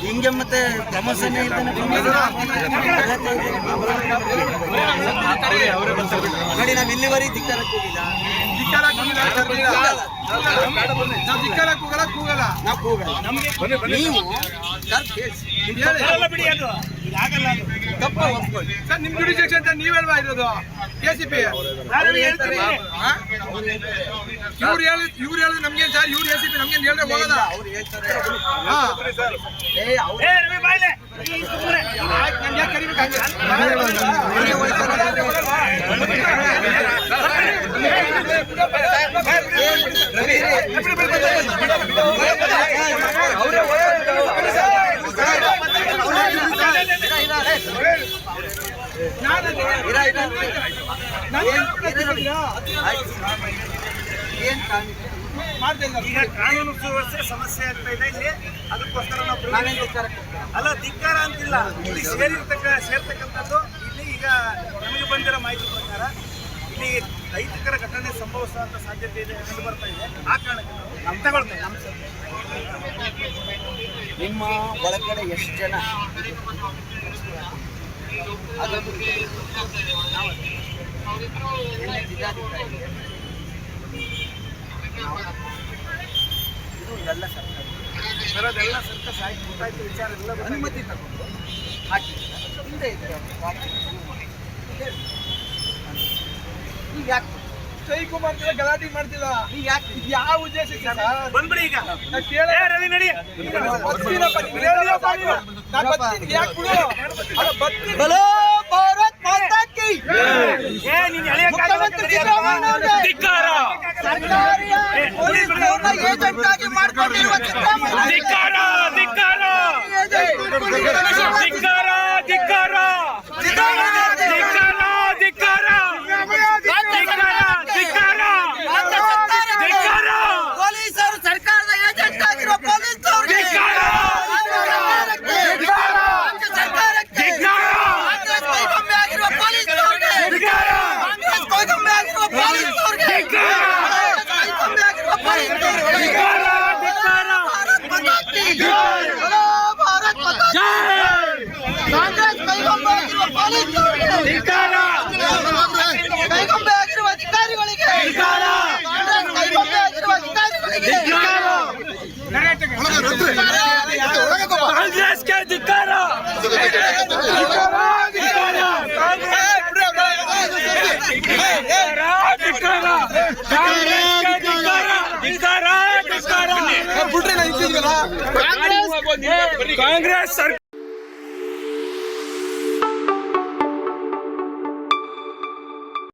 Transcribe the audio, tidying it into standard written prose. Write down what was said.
ಹಿಂಗೆ ಮತ್ತೆ ಪ್ರಮೋಷನ್ ನೋಡಿ. ನಾವು ಇಲ್ಲಿವರೆಗೆ ಧಿಕ್ಕಾರಕ್ಕೆ ಹೋಗಿಲ್ಲ, ನೀವು ಸರ್ ನಿಮ್ ಜುಡಿಷಿಯಲ್ ಅಂತ ನೀವೆಲ್ವಾ ಇರೋದು ಕೆಸಿಪಿ? ಇವ್ರು ಹೇಳಿ ನಮ್ಗೆ ಸರ್, ಇವ್ರು ಎಸಿಪಿ ನಮ್ಗೆ ಹೇಳ್ರೆ ಹೋಗೋದ? ಈಗ ಕಾನೂನು ಸುವ್ಯವಸ್ಥೆ ಸಮಸ್ಯೆ ಆಗ್ತಾ ಇದೆ ಇಲ್ಲಿ, ಅದಕ್ಕೋಸ್ಕರ ನಾವು ಅಲ್ಲ ಧಿಕ್ಕಾರ ಅಂತಿಲ್ಲ. ಇಲ್ಲಿ ಸೇರ್ತಕ್ಕಂಥದ್ದು ಇಲ್ಲಿ ಈಗ ನಮಗೆ ಬಂದಿರೋ ಮಾಹಿತಿ ಪ್ರಕಾರ ಇಲ್ಲಿ ಅಹಿತಕರ ಘಟನೆ ಸಂಭವಿಸುವಂತ ಸಾಧ್ಯತೆ ಇದೆ, ಕಂಡು ಬರ್ತಾ ಇದೆ. ಆ ಕಾರಣಕ್ಕೆ ನಾವು ತಗೊಳ್ತೇವೆ. ನಿಮ್ಮ ಒಳಗಡೆ ಎಷ್ಟು ಜನ ಅದೊಂದು ಇದೆಲ್ಲ ಸರ್ಕಾರ ಅದೆಲ್ಲ ಸರ್ಕಾರ ಸಾಹಿತ್ಯ ಗೊತ್ತಾಯ್ತು, ವಿಚಾರ ಎಲ್ಲ ಅನುಮತಿ ತಗೊಂಡು ಹಾಕಿ ಹಿಂದೆ ಇದೆ. ಈಗ ಯಾಕೆ ಜೈಕುಮಾರ್ ಗಲಾಟೆ ಮಾಡ್ತಿಲ್ಲ? ಈಗ ಯಾಕೆ ಯಾವ ಉದ್ದೇಶಕ್ಕೆ ಬಂದ್ಬಿಡಿ ಈಗ ರವಿ ನಡಿ ಬಲೋ ಭಾರತ್ ಮಾತಾ ಕಿ ಸರ್ಕಾರಿ ಪೊಲೀಸ್ ಏಜೆಂಟ್ ಆಗಿ ಮಾಡ್ಕೊಂಡಿರುವ ಪೊಲೀಸರು ಸರ್ಕಾರದ ಏಜೆಂಟ್ ಆಗಿರುವ ಪೊಲೀಸರಿಗೆ ಕೈಗೊಂಬೆ ಆಗಿರುವ ಅಧಿಕಾರಿಗಳಿಗೆ ಕಾಂಗ್ರೆಸ್ಗೆ ಧಿಕ್ಕಾರ. ಕಾಂಗ್ರೆಸ್ ಸರ್ಕಾರ